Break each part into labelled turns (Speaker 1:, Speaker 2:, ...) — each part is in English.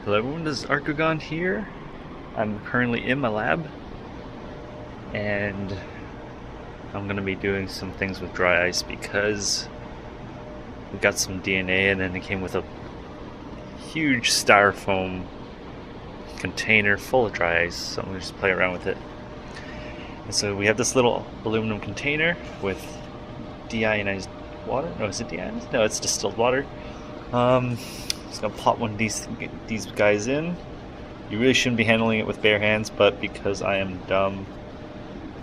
Speaker 1: Hello everyone, this is Archagon here. I'm currently in my lab and I'm going to be doing some things with dry ice because we got some DNA and then it came with a huge styrofoam container full of dry ice, so I'm going to just play around with it. And so we have this little aluminum container with deionized water. No, is it deionized? No, it's distilled water. Just gonna pop one of these guys in. You really shouldn't be handling it with bare hands, but because I am dumb,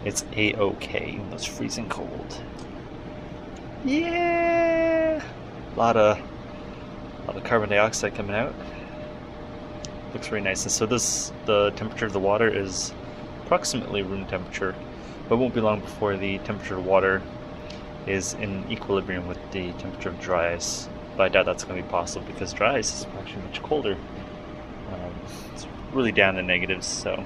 Speaker 1: it's a-okay, even though it's freezing cold. Yeah, a lot of carbon dioxide coming out. Looks very nice. And so the temperature of the water is approximately room temperature, but it won't be long before the temperature of water is in equilibrium with the temperature of dry ice. But I doubt that's going to be possible because dry ice is actually much colder. It's really down to negatives, so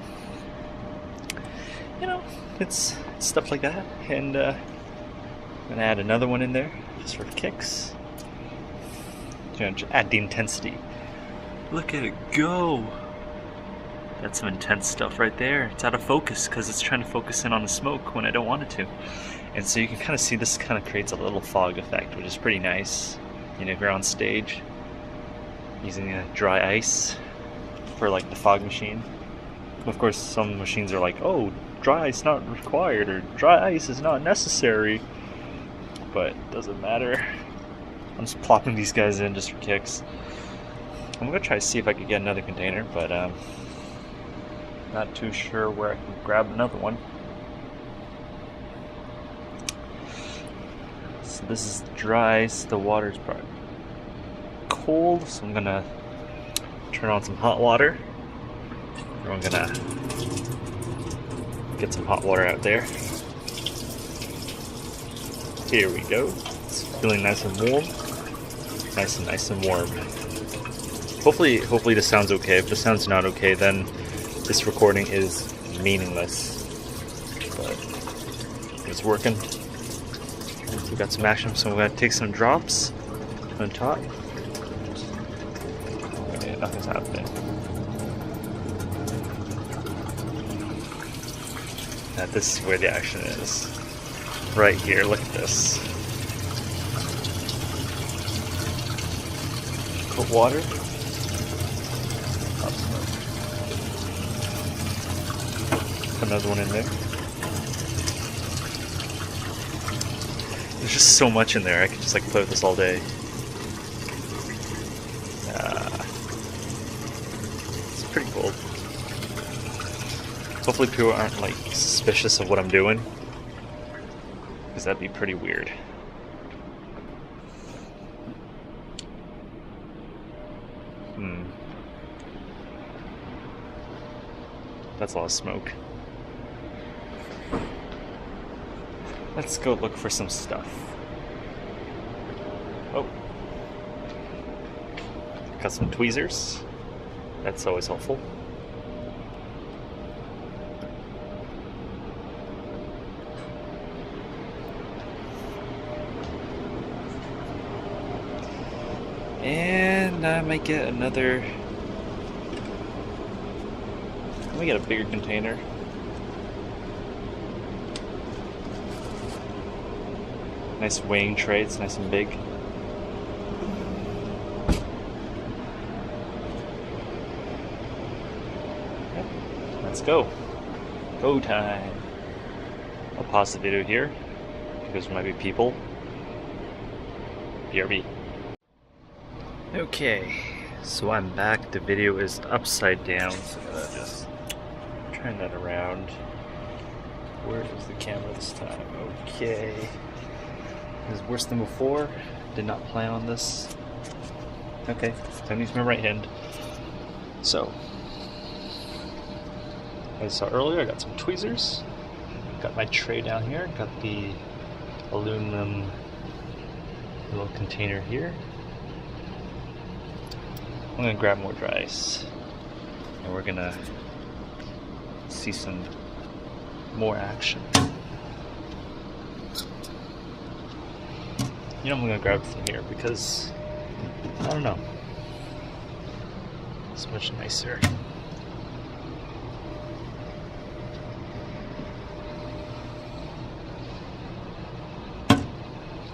Speaker 1: you know, it's stuff like that. And I'm going to add another one in there just for kicks. Add the intensity. Look at it go! That's some intense stuff right there. It's out of focus because it's trying to focus in on the smoke when I don't want it to. And so you can kind of see this kind of creates a little fog effect, which is pretty nice. You know, if you're on stage using dry ice for like the fog machine. Of course, some machines are like, oh, dry ice not required, or dry ice is not necessary. But it doesn't matter. I'm just plopping these guys in just for kicks. I'm gonna try to see if I could get another container, but not too sure where I can grab another one. So this is dry ice, the water's probably cold, so I'm gonna turn on some hot water. I'm gonna get some hot water out there. Here we go. It's feeling nice and warm. Nice and warm. Hopefully this sounds okay. If this sounds not okay, then this recording is meaningless. But it's working. We got some action, so I'm gonna take some drops on top. Okay, nothing's happening. Now this is where the action is. Right here, look at this. Cold water. Put another one in there. There's just so much in there. I could just like play with this all day. It's pretty cool. Hopefully people aren't like suspicious of what I'm doing, because that'd be pretty weird. That's a lot of smoke. Let's go look for some stuff. Oh. Got some tweezers. That's always helpful. And I might get another... Let me get a bigger container. Nice weighing tray, it's nice and big. Okay, let's go. Go time. I'll pause the video here because there might be people. BRB. Okay, so I'm back. The video is upside down, so I'm gonna just turn that around. Where is the camera this time? Okay. This is worse than before. Did not plan on this. Okay, time to use my right hand. So, as I saw earlier, I got some tweezers. Got my tray down here. Got the aluminum little container here. I'm gonna grab more dry ice, and we're gonna see some more action. You know, I'm gonna grab from here because I don't know. It's much nicer.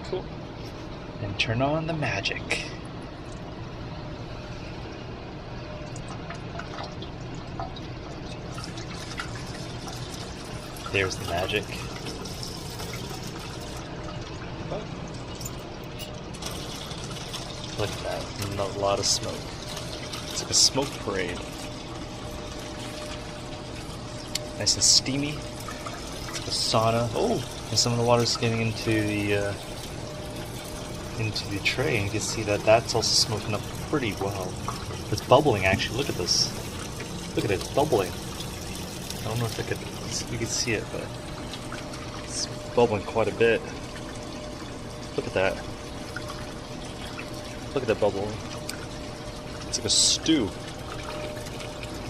Speaker 1: Cool. And turn on the magic. There's the magic. Look at that, a lot of smoke. It's like a smoke parade. Nice and steamy. The sauna. Oh, and some of the water's getting into the tray, and you can see that that's also smoking up pretty well. It's bubbling actually. Look at this. Look at it, it's bubbling. I don't know if you can see it, but it's bubbling quite a bit. Look at that. Look at that bubbling. It's like a stew.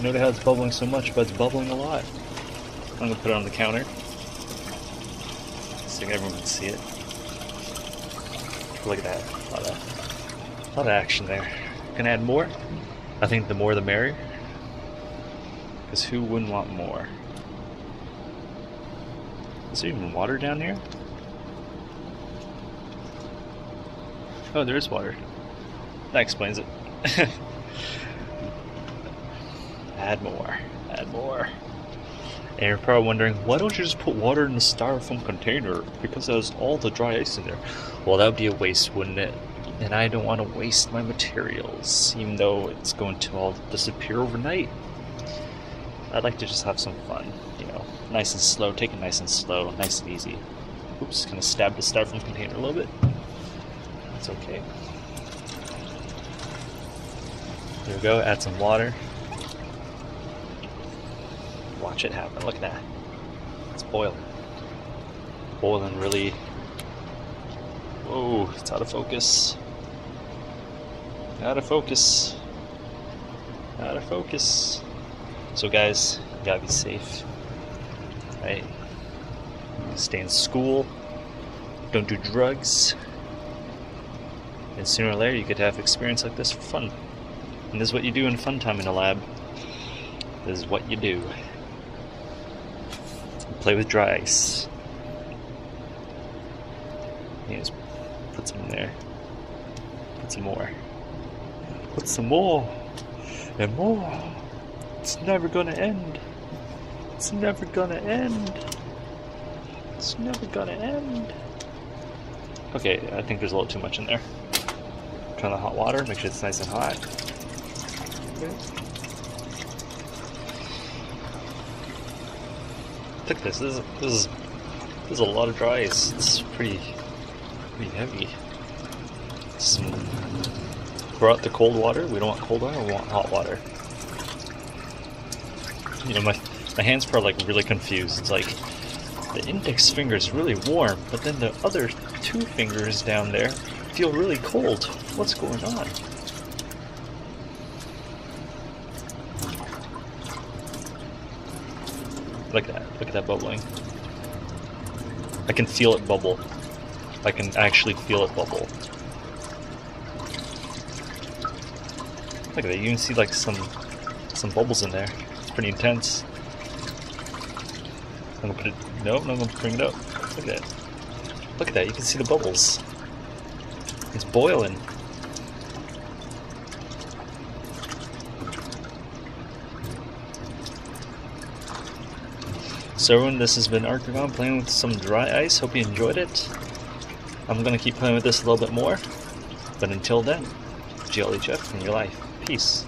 Speaker 1: Notice how it's bubbling so much, but it's bubbling a lot. I'm gonna put it on the counter so everyone can see it. Look at that. A lot of action there. Gonna add more. I think the more the merrier. Because who wouldn't want more? Is there even water down here? Oh, there is water. That explains it. Add more. Add more. And you're probably wondering, why don't you just put water in the styrofoam container? Because it has all the dry ice in there. Well, that would be a waste, wouldn't it? And I don't want to waste my materials, even though it's going to all disappear overnight. I'd like to just have some fun, you know, nice and slow, take it nice and slow, nice and easy. Oops, kind of stabbed the styrofoam container a little bit. That's okay. There we go, add some water. Watch it happen, look at that. It's boiling. Boiling really. Whoa, it's out of focus. Out of focus. Out of focus. So guys, you gotta be safe, right? Stay in school, don't do drugs, and sooner or later you get to have experience like this for fun. And this is what you do in fun time in a lab. This is what you do. Play with dry ice. You just put some in there. Put some more. Put some more. And more. It's never gonna end. It's never gonna end. It's never gonna end. Okay, I think there's a little too much in there. Turn on the hot water, make sure it's nice and hot. Okay. Look at this. This is a lot of dry ice. It's pretty heavy. Pour out the cold water. We don't want cold water. We want hot water. You know, my hands are like really confused. It's like the index finger is really warm, but then the other two fingers down there feel really cold. What's going on? Look at that bubbling. I can feel it bubble. I can actually feel it bubble. Look at that, you can see like some bubbles in there. It's pretty intense. I'm gonna put it, no, I'm gonna bring it up. Look at that. Look at that, you can see the bubbles. It's boiling. So everyone, this has been Archagon playing with some dry ice. Hope you enjoyed it. I'm gonna keep playing with this a little bit more. But until then, GLHF in your life. Peace.